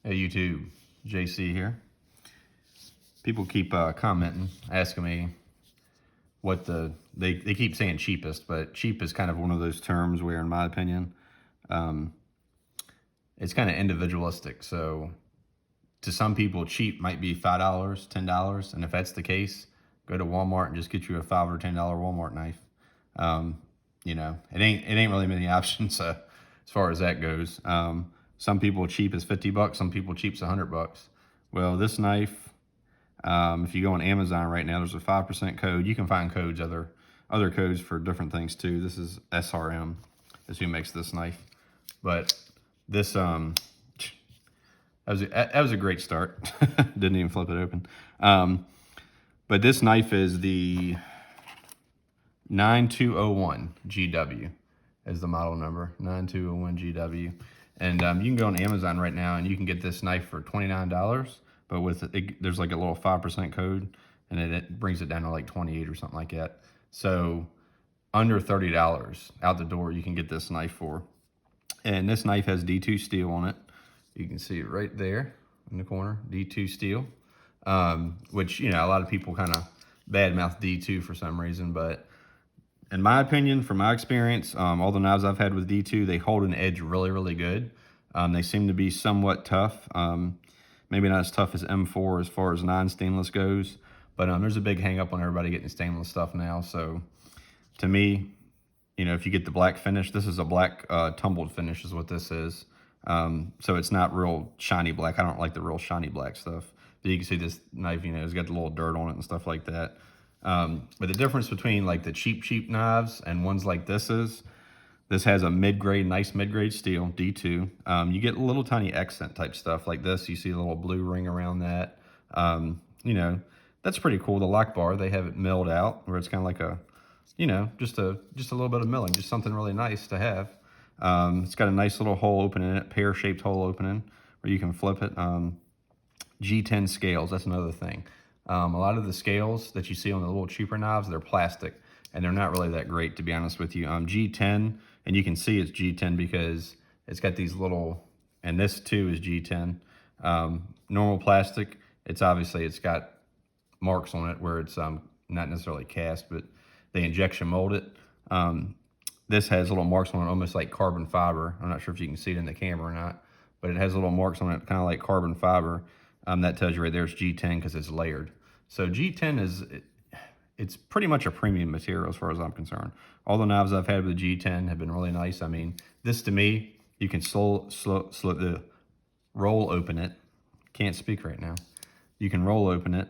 Hey YouTube, JC here. People keep commenting, asking me what they keep saying cheapest, but cheap is kind of one of those terms where, in my opinion, um, it's kind of individualistic. So to some people, cheap might be $5, $10, and if that's the case, go to Walmart and just get you a $5 or $10 Walmart knife. Um, it ain't really many options as far as that goes. Some people cheap is $50, some people cheap's $100. Well, this knife, if you go on Amazon right now, there's a 5% code. You can find codes, other codes for different things too. This is SRM, is who makes this knife. But this that was a great start. Didn't even flip it open. But this knife is the 9201 GW is the model number, 9201 GW. And you can go on Amazon right now and you can get this knife for $29, but with it, there's like a little 5% code and it brings it down to like 28 or something like that. So under $30 out the door, you can get this knife for. And this knife has D2 steel on it. You can see it right there in the corner, D2 steel, which, a lot of people kind of badmouth D2 for some reason, but in my opinion, from my experience, all the knives I've had with D2, they hold an edge really, really good. They seem to be somewhat tough. Maybe not as tough as M4 as far as non-stainless goes, but there's a big hang up on everybody getting stainless stuff now. So to me, if you get the black finish, this is a black tumbled finish is what this is. So it's not real shiny black. I don't like the real shiny black stuff. But you can see this knife, it's got the little dirt on it and stuff like that. But the difference between like the cheap knives and ones like this has a mid-grade, nice mid-grade steel, D2. You get little tiny accent type stuff like this. You see a little blue ring around that. That's pretty cool. The lock bar, they have it milled out where it's kind of like a, just a little bit of milling, just something really nice to have. It's got a nice little hole opening in it, pear-shaped hole opening where you can flip it. G10 scales, that's another thing. A lot of the scales that you see on the little cheaper knives, they're plastic, and they're not really that great, to be honest with you. G10, and you can see it's G10 because it's got these little, and this too is G10. Normal plastic, it's got marks on it where it's not necessarily cast, but they injection mold it. This has little marks on it, almost like carbon fiber. I'm not sure if you can see it in the camera or not, but it has little marks on it, kind of like carbon fiber. That tells you right there it's G10 because it's layered. So G10 it's pretty much a premium material as far as I'm concerned. All the knives I've had with G10 have been really nice. I mean, this to me, you can roll open it. Can't speak right now. You can roll open it.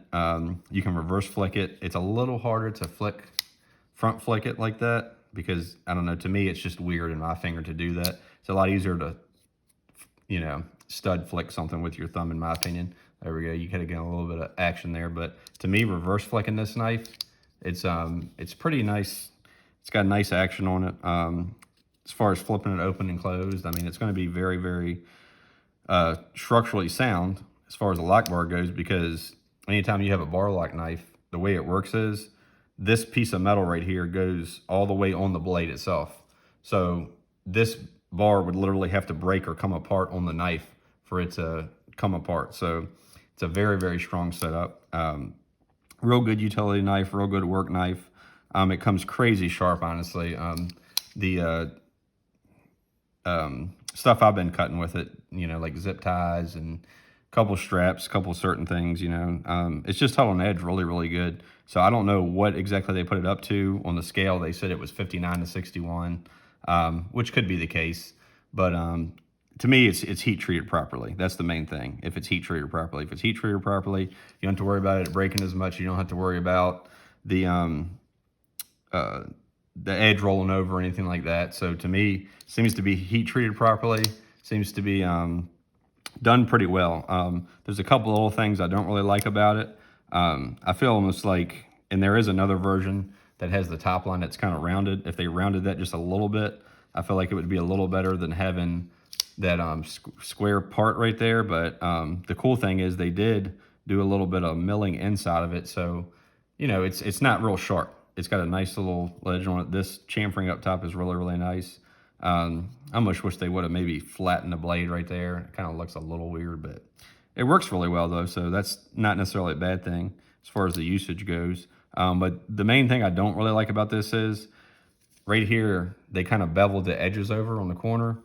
You can reverse flick it. It's a little harder to front flick it like that because, I don't know, to me, it's just weird in my finger to do that. It's a lot easier to, stud flick something with your thumb, in my opinion. There we go. You could have gotten a little bit of action there, but to me, reverse flicking this knife, it's pretty nice. It's got nice action on it. As far as flipping it open and closed, I mean, it's going to be very, very structurally sound as far as the lock bar goes, because anytime you have a bar lock knife, the way it works is this piece of metal right here goes all the way on the blade itself. So this bar would literally have to break or come apart on the knife for it to come apart. So it's a very, very strong setup. Real good utility knife, real good work knife. It comes crazy sharp, honestly. The stuff I've been cutting with it, like zip ties and a couple straps, couple certain things, it's just held on edge really, really good. So I don't know what exactly they put it up to on the scale. They said it was 59 to 61, which could be the case. But to me, it's heat treated properly. That's the main thing. If it's heat treated properly, you don't have to worry about it breaking as much. You don't have to worry about the edge rolling over or anything like that. So to me, seems to be heat treated properly. Seems to be done pretty well. There's a couple little things I don't really like about it. I feel almost like, and there is another version that has the top line that's kind of rounded. If they rounded that just a little bit, I feel like it would be a little better than having that square part right there. But the cool thing is they did do a little bit of milling inside of it, so it's not real sharp. It's got a nice little ledge on it. This chamfering up top is really, really nice. I almost wish they would have maybe flattened the blade right there. It kind of looks a little weird, but it works really well though, so that's not necessarily a bad thing as far as the usage goes. But the main thing I don't really like about this is right here, they kind of beveled the edges over on the corner.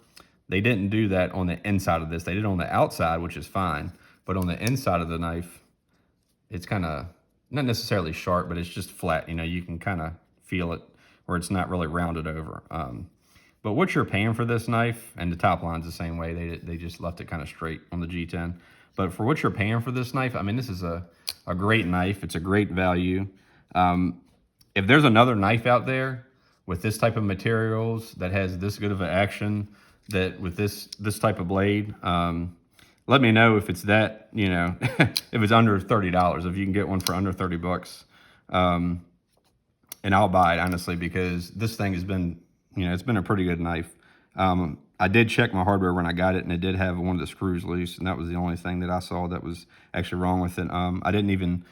They didn't do that on the inside of this. They did it on the outside, which is fine. But on the inside of the knife, it's kind of not necessarily sharp, but it's just flat. You know, you can kind of feel it where it's not really rounded over. But what you're paying for this knife, and the top line's the same way. They just left it kind of straight on the G10. But for what you're paying for this knife, I mean, this is a great knife. It's a great value. If there's another knife out there with this type of materials that has this good of an action, that with this type of blade, let me know if it's that, you know, if it's under $30, if you can get one for under 30 bucks. And I'll buy it, honestly, because this thing has been, you know, it's been a pretty good knife. I did check my hardware when I got it, and it did have one of the screws loose, and that was the only thing that I saw that was actually wrong with it. I didn't even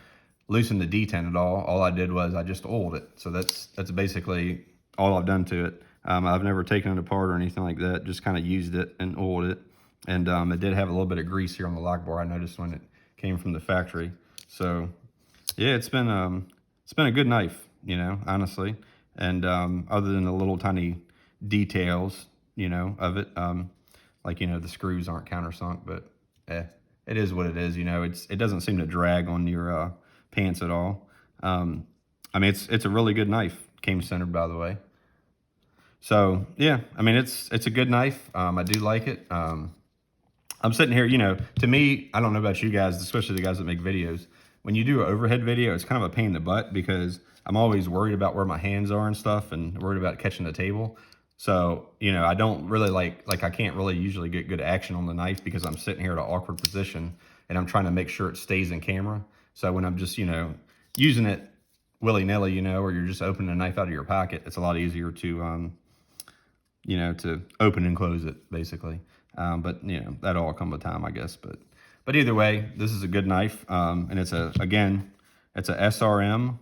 loosen the detent at all. All I did was I just oiled it. So that's basically all I've done to it. I've never taken it apart or anything like that. Just kind of used it and oiled it. And it did have a little bit of grease here on the lock bar. I noticed when it came from the factory. So yeah, it's been a good knife, you know, honestly. And other than the little tiny details, you know, of it, like, you know, the screws aren't countersunk, but it is what it is. You know, it doesn't seem to drag on your pants at all. I mean, it's a really good knife. Came centered, by the way. So yeah, I mean, it's a good knife. I do like it. I'm sitting here, you know, to me, I don't know about you guys, especially the guys that make videos. When you do an overhead video, it's kind of a pain in the butt because I'm always worried about where my hands are and stuff, and worried about catching the table. So, you know, I don't really like I can't really usually get good action on the knife because I'm sitting here at an awkward position and I'm trying to make sure it stays in camera. So when I'm just, you know, using it willy-nilly, you know, or you're just opening a knife out of your pocket, it's a lot easier to, you know, to open and close it, basically. But, you know, that'll all come with time, I guess. But either way, this is a good knife. And it's a SRM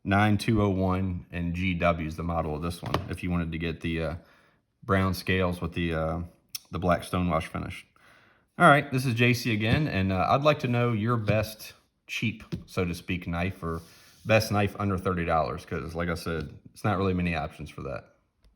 9201, and GW is the model of this one, if you wanted to get the brown scales with the black stonewash finish. All right, this is JC again, and I'd like to know your best cheap, so to speak, knife, or best knife under $30, because like I said, it's not really many options for that.